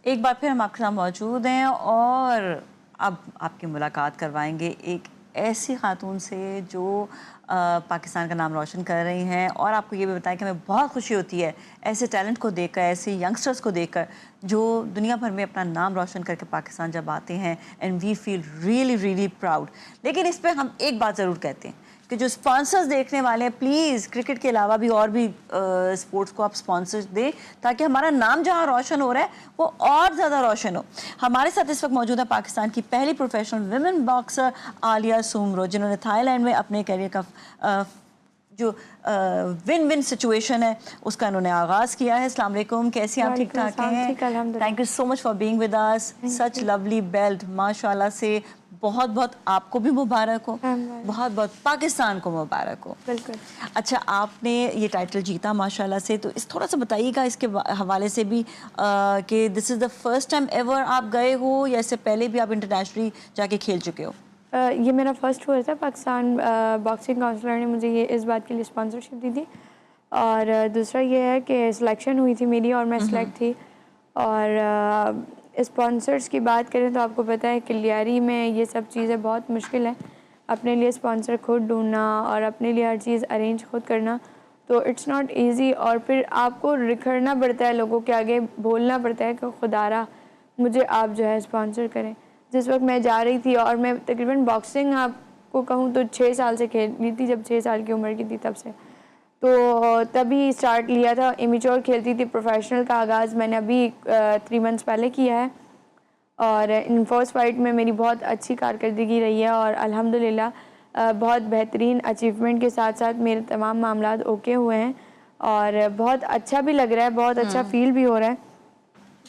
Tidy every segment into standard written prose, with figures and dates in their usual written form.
ایک بار پھر ہم آپ کے ساتھ موجود ہیں اور اب آپ کی ملاقات کروائیں گے ایک ایسی خاتون سے جو پاکستان کا نام روشن کر رہی ہیں، اور آپ کو یہ بھی بتائیں کہ ہمیں بہت خوشی ہوتی ہے ایسے ٹیلنٹ کو دیکھ کر، ایسے ینگسٹرز کو دیکھ کر جو دنیا بھر میں اپنا نام روشن کر کے پاکستان جب آتے ہیں، and we feel really really proud. لیکن اس پہ ہم ایک بات ضرور کہتے ہیں کہ جو اسپانسرز دیکھنے والے ہیں، پلیز کرکٹ کے علاوہ بھی اور بھی اسپورٹس کو آپ اسپانسر دیں تاکہ ہمارا نام جہاں روشن ہو رہا ہے وہ اور زیادہ روشن ہو۔ ہمارے ساتھ اس وقت موجود ہے پاکستان کی پہلی پروفیشنل ویمن باکسر عالیہ سومرو، جنہوں نے تھائی لینڈ میں اپنے کیریئر کا جو ون ون سچویشن ہے اس کا انہوں نے آغاز کیا ہے۔ السلام علیکم، کیسی آپ؟ ٹھیک ٹھاک ہیں؟ Thank you so much for being with us. Such lovely belt, ماشاء اللہ سے بہت بہت آپ کو بھی مبارک ہو، بہت بہت پاکستان کو مبارک ہو۔ بالکل۔ اچھا، آپ نے یہ ٹائٹل جیتا ماشاء اللہ سے، تو تھوڑا سا بتائیے گا اس کے حوالے سے بھی کہ دس is the first time ever آپ گئے ہو یا اس سے پہلے بھی آپ انٹرنیشنلی جا کے کھیل چکے ہو؟ یہ میرا فرسٹ ٹور تھا۔ پاکستان باکسنگ کونسلر نے مجھے یہ اس بات کے لیے اسپانسرشپ دی تھی، اور دوسرا یہ ہے کہ سلیکشن ہوئی تھی میری اور میں سلیکٹ تھی۔ اور اسپانسرس کی بات کریں تو آپ کو پتہ ہے کلیاری میں یہ سب چیزیں بہت مشکل ہیں، اپنے لیے اسپانسر خود ڈھونڈنا اور اپنے لیے ہر چیز ارینج خود کرنا، تو اٹس ناٹ ایزی، اور پھر آپ کو رکھڑنا پڑتا ہے، لوگوں کے آگے بولنا پڑتا ہے کہ خدارا مجھے آپ جو ہے اسپانسر کریں۔ جس وقت میں جا رہی تھی، اور میں تقریباً باکسنگ آپ کو کہوں تو 6 سال سے کھیل لی تھی، جب 6 سال کی عمر کی تھی تب سے، تو تبھی اسٹارٹ لیا تھا۔ امیچور کھیلتی تھی، پروفیشنل کا آغاز میں نے ابھی 3 منتھس پہلے کیا ہے، اور ان فرسٹ فائٹ میں میری بہت اچھی کارکردگی رہی ہے، اور الحمدللہ بہت بہترین اچیومنٹ کے ساتھ ساتھ میرے تمام معاملات اوکے ہوئے ہیں، اور بہت اچھا بھی لگ رہا ہے، بہت اچھا فیل بھی ہو رہا ہے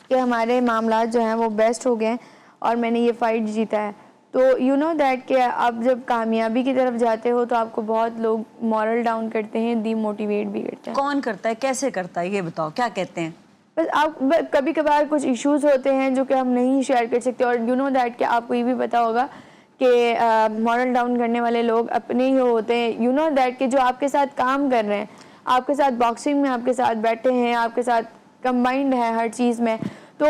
کہ ہمارے معاملات جو ہیں وہ بیسٹ ہو گئے ہیں، اور میں نے یہ فائٹ جیتا ہے۔ تو یو نو دیٹ کہ آپ جب کامیابی کی طرف جاتے ہو تو آپ کو بہت لوگ مورل ڈاؤن کرتے ہیں، ڈی موٹیویٹ بھی کرتے ہیں۔ کون کرتا ہے، کیسے کرتا ہے، یہ بتاؤ، کیا کہتے ہیں؟ بس آپ کبھی کبھار کچھ ایشوز ہوتے ہیں جو کہ ہم نہیں شیئر کر سکتے، اور یو نو دیٹ کہ آپ کو یہ بھی پتا ہوگا کہ مورل ڈاؤن کرنے والے لوگ اپنے ہی ہوتے ہیں، یو نو دیٹ کہ جو آپ کے ساتھ کام کر رہے ہیں، آپ کے ساتھ باکسنگ میں آپ کے ساتھ بیٹھے ہیں، آپ کے ساتھ کمبائنڈ ہے ہر چیز میں، تو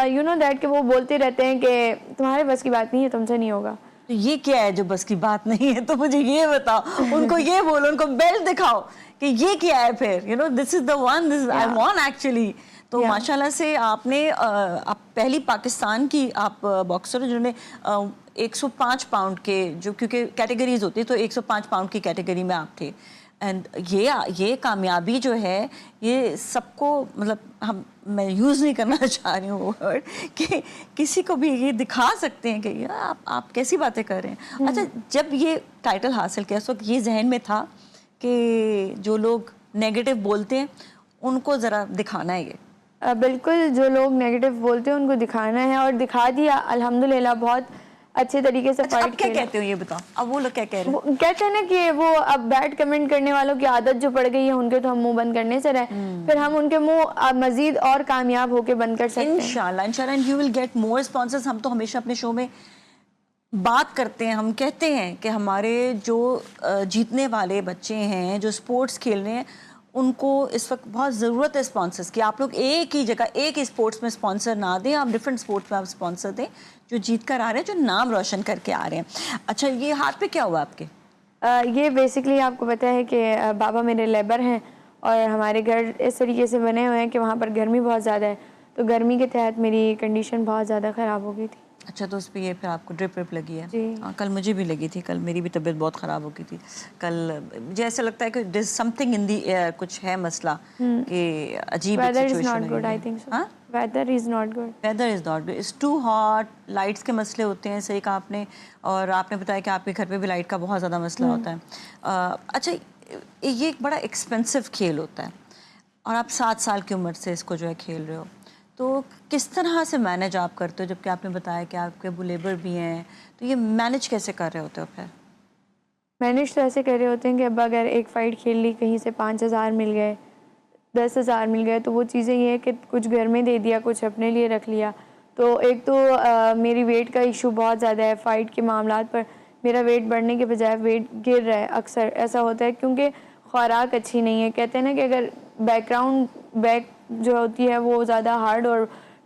یو نو دیٹ کہ وہ بولتے رہتے ہیں کہ تمہارے بس کی بات نہیں ہے، تم سے نہیں ہوگا۔ تو یہ کیا ہے جو بس کی بات نہیں ہے؟ تو مجھے یہ بتاؤ، ان کو یہ بولو، ان کو بیلٹ دکھاؤ کہ یہ کیا ہے پھر، you know this is the one, this I want actually. تو ماشاءاللہ سے آپ نے پہلی پاکستان کی آپ باکسر جنہوں نے 105 پاؤنڈ کے، جو کیونکہ کیٹیگریز ہوتی ہے تو 105 پاؤنڈ کی کیٹیگری میں آپ تھے، اینڈ یہ کامیابی جو ہے یہ سب کو، مطلب میں یوز نہیں کرنا چاہ رہی ہوں ورڈ کہ کسی کو بھی یہ دکھا سکتے ہیں کہ آپ کیسی باتیں کر رہے ہیں۔ اچھا، جب یہ ٹائٹل حاصل کیا اس وقت یہ ذہن میں تھا کہ جو لوگ نیگیٹو بولتے ہیں ان کو ذرا دکھانا ہے؟ یہ بالکل، جو لوگ نیگیٹو بولتے ہیں ان کو دکھانا ہے، اور دکھا دیا الحمدللہ، بہت اچھے طریقے سے فائٹ کیا کہتے ہو یہ بتاؤ، اب وہ لوگ کیا کہہ رہے ہیں؟ کہتے ہیں نا کہ وہ اب بیڈ کمنٹ کرنے والوں کی عادت جو پڑ گئی ہے ان کے، تو ہم منہ بند کرنے سے رہے، پھر ہم ان کے منہ مزید اور کامیاب ہو کے بند کر سکتے ہیں انشاءاللہ انشاءاللہ، you will get more sponsors۔ ہم تو ہمیشہ اپنے شو میں بات کرتے ہیں، ہم کہتے ہیں کہ ہمارے جو جیتنے والے بچے ہیں جو سپورٹس کھیل رہے ہیں ان کو اس وقت بہت ضرورت ہے اسپانسرس کی۔ آپ لوگ ایک ہی جگہ ایک ہی اسپورٹس میں اسپانسر نہ دیں، آپ ڈفرینٹ اسپورٹس میں آپ اسپانسر دیں جو جیت کر آ رہے ہیں، جو نام روشن کر کے آ رہے ہیں۔ اچھا، یہ ہاتھ پہ کیا ہوا آپ کے؟ یہ بیسکلی آپ کو پتہ ہے کہ بابا میرے لیبر ہیں، اور ہمارے گھر اس طریقے سے بنے ہوئے ہیں کہ وہاں پر گرمی بہت زیادہ ہے، تو گرمی کے تحت میری کنڈیشن بہت زیادہ خراب ہو گئی تھی۔ اچھا، تو اس پہ یہ پھر آپ کو ڈرپ وپ لگی ہے؟ جی ہاں، کل مجھے بھی لگی تھی، کل میری بھی طبیعت بہت خراب ہو گئی تھی۔ کل مجھے ایسا لگتا ہے کہ دیر از some thing in the year, کچھ ہے مسئلہ کہ عجیب weather is situation not good, I think so. Weather is not good, weather is not good, it's too hot, lights کے مسئلے ہوتے ہیں، صحیح کہا آپ نے، اور آپ نے بتایا کہ آپ کے گھر پہ بھی لائٹ کا بہت زیادہ مسئلہ ہوتا ہے۔ اچھا، یہ ایک بڑا ایکسپینسو کھیل ہوتا ہے اور آپ 7 سال کی عمر سے اس کو جو ہے کھیل رہے ہو، تو کس طرح سے مینج آپ کرتے ہو؟ جبکہ آپ نے بتایا کہ آپ کے ابو لیبر بھی ہیں، تو یہ مینج کیسے کر رہے ہوتے ہو پھر؟ مینج تو ایسے کر رہے ہوتے ہیں کہ اب اگر ایک فائٹ کھیل لی، کہیں سے 5,000 مل گئے، 10,000 مل گئے، تو وہ چیزیں یہ ہے کہ کچھ گھر میں دے دیا، کچھ اپنے لیے رکھ لیا۔ تو ایک تو میری ویٹ کا ایشو بہت زیادہ ہے، فائٹ کے معاملات پر میرا ویٹ بڑھنے کے بجائے ویٹ گر رہا ہے، اکثر ایسا ہوتا ہے کیونکہ خوراک اچھی نہیں ہے۔ کہتے ہیں نا کہ اگر بیک جو ہوتی ہے وہ زیادہ ہارڈ اور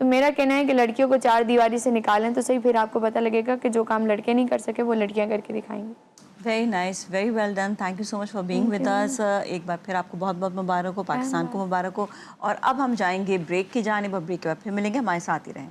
تو میرا کہنا ہے کہ لڑکیوں کو 4 دیواری سے نکالیں تو صحیح، پھر آپ کو پتہ لگے گا کہ جو کام لڑکے نہیں کر سکے وہ لڑکیاں کر کے دکھائیں گی. Very nice, very well done. Thank you so much for being with us. ایک بار پھر آپ کو بہت بہت مبارک ہو، پاکستان کو مبارک ہو. اور اب ہم جائیں گے بریک کی جانب، اور بریک کے بعد پھر ملیں گے. ہمارے ساتھ ہی رہیں.